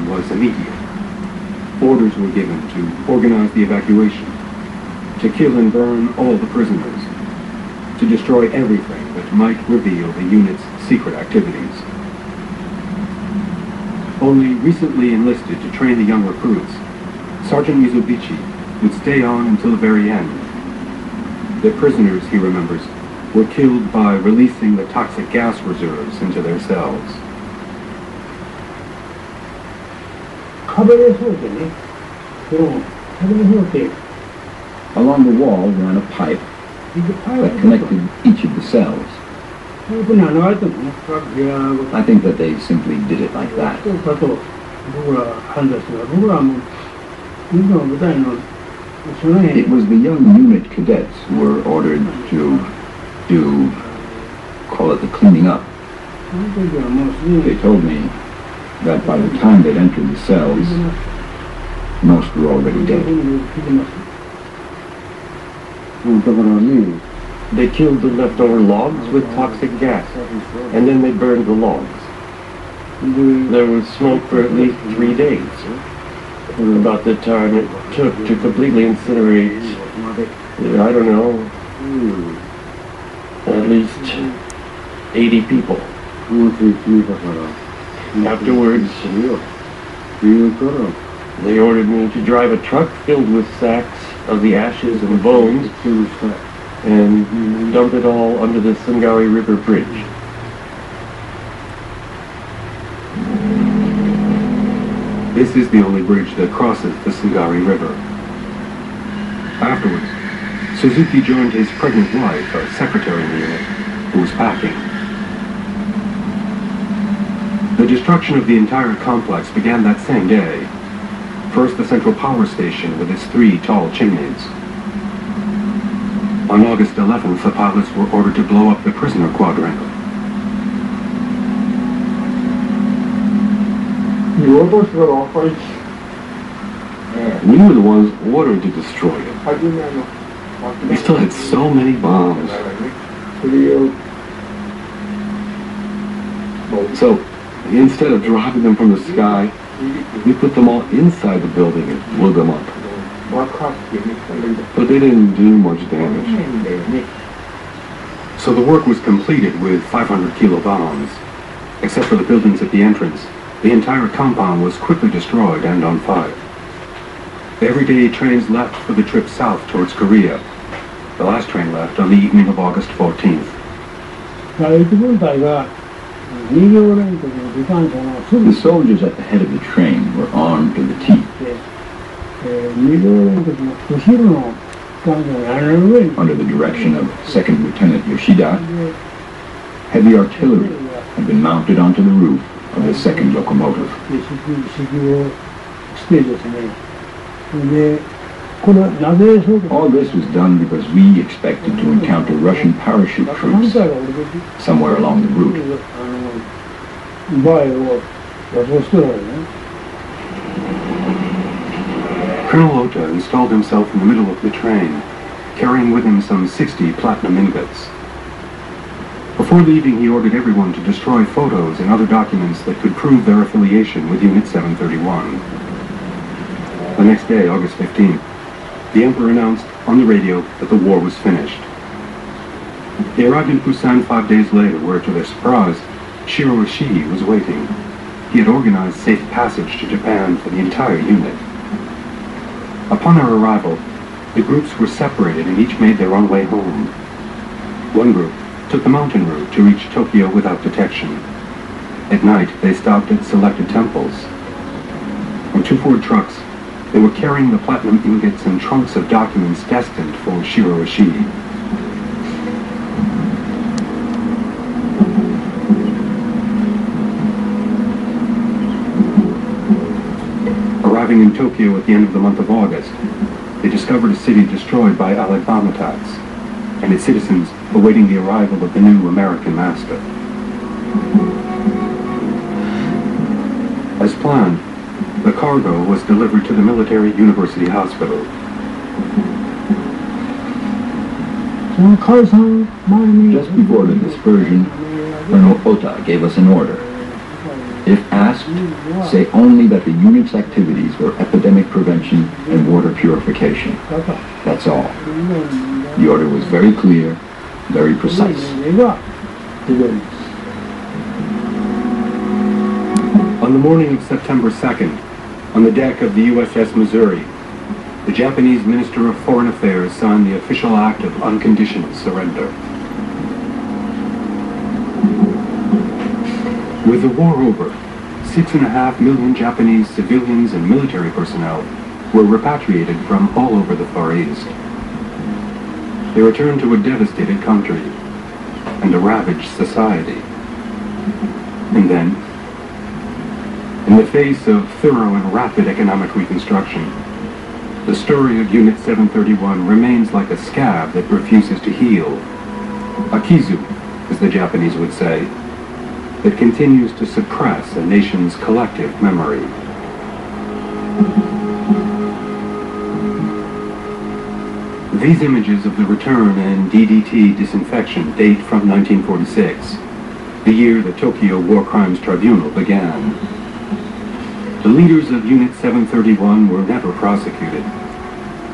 1 was immediate. Orders were given to organize the evacuation, to kill and burn all the prisoners, to destroy everything that might reveal the unit's secret activities. Only recently enlisted to train the young recruits, Sergeant Mizubichi would stay on until the very end. The prisoners, he remembers, were killed by releasing the toxic gas reserves into their cells. Along the wall ran a pipe that connected each of the cells. I think that they simply did it like that. It was the young unit cadets who were ordered to do, call it the cleaning up. They told me that by the time they'd entered the cells, most were already dead. They killed the leftover logs with toxic gas, and then they burned the logs. There was smoke for at least 3 days. About the time it took to completely incinerate, I don't know, at least 80 people. Afterwards, they ordered me to drive a truck filled with sacks of the ashes and bones and dump it all under the Sungari River Bridge. This is the only bridge that crosses the Sungari River. Afterwards, Suzuki joined his pregnant wife, a secretary in the unit, who was packing. The destruction of the entire complex began that same day. First, the central power station with its 3 tall chimneys. On August 11th, the pilots were ordered to blow up the prisoner quadrangle. We were the ones ordered to destroy it. We still had so many bombs. So, instead of dropping them from the sky, we put them all inside the building and blew them up. But they didn't do much damage. So the work was completed with 500 kilo bombs. Except for the buildings at the entrance, the entire compound was quickly destroyed and on fire. Every day trains left for the trip south towards Korea. The last train left on the evening of August 14th. The soldiers at the head of the train were armed to the teeth. Under the direction of 2nd Lieutenant Yoshida, heavy artillery had been mounted onto the roof of the 2nd locomotive. All this was done because we expected to encounter Russian parachute troops somewhere along the route. Colonel Ota installed himself in the middle of the train, carrying with him some 60 platinum ingots. Before leaving, he ordered everyone to destroy photos and other documents that could prove their affiliation with Unit 731. The next day, August 15th, the Emperor announced on the radio that the war was finished. They arrived in Busan 5 days later, where, to their surprise, Shiro Ishii was waiting. He had organized safe passage to Japan for the entire unit. Upon their arrival, the groups were separated and each made their own way home. One group took the mountain route to reach Tokyo without detection. At night, they stopped at selected temples. On 2 Ford trucks, they were carrying the platinum ingots and trunks of documents destined for Shiro Ishii. Arriving in Tokyo at the end of the month of August, they discovered a city destroyed by Allied bomb attacks, and its citizens awaiting the arrival of the new American master. As planned, the cargo was delivered to the military university hospital. Just before the dispersion, Colonel Ota gave us an order. If asked, say only that the unit's activities were epidemic prevention and water purification. That's all. The order was very clear, very precise. On the morning of September 2nd, on the deck of the USS Missouri, the Japanese Minister of Foreign Affairs signed the official act of unconditional surrender. With the war over, 6.5 million Japanese civilians and military personnel were repatriated from all over the Far East. They returned to a devastated country and a ravaged society. And then, in the face of thorough and rapid economic reconstruction, the story of Unit 731 remains like a scab that refuses to heal. A Kizu, as the Japanese would say, that continues to suppress a nation's collective memory. These images of the return and DDT disinfection date from 1946, the year the Tokyo War Crimes Tribunal began. The leaders of Unit 731 were never prosecuted.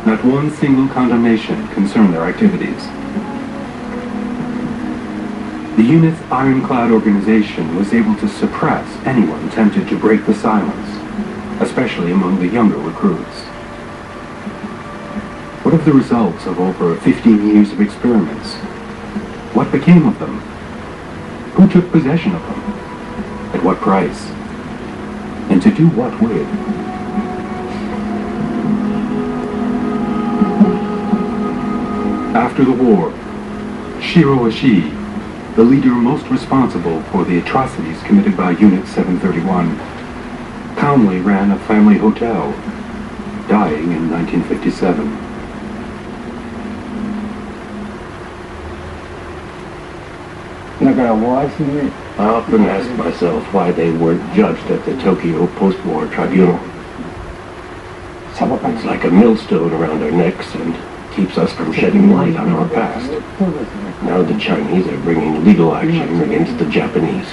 Not one single condemnation concerned their activities. The unit's ironclad organization was able to suppress anyone tempted to break the silence, especially among the younger recruits. What of the results of over 15 years of experiments? What became of them? Who took possession of them? At what price? And to do what with? After the war, Shiro Ishii, the leader most responsible for the atrocities committed by Unit 731, calmly ran a family hotel, dying in 1957. I often ask myself why they weren't judged at the Tokyo Post-War Tribunal. It's like a millstone around our necks and keeps us from shedding light on our past. Now the Chinese are bringing legal action against the Japanese.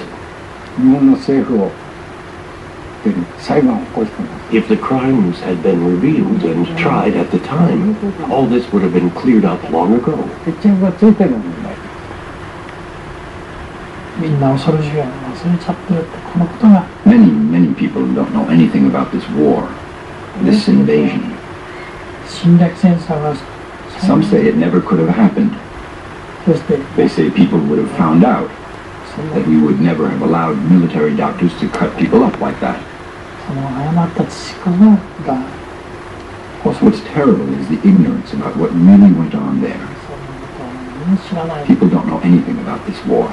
If the crimes had been revealed and tried at the time, all this would have been cleared up long ago. Many people don't know anything about this war, this invasion. Some say it never could have happened. They say people would have found out that we would never have allowed military doctors to cut people up like that. What's terrible is the ignorance about what really went on there. People don't know anything about this war.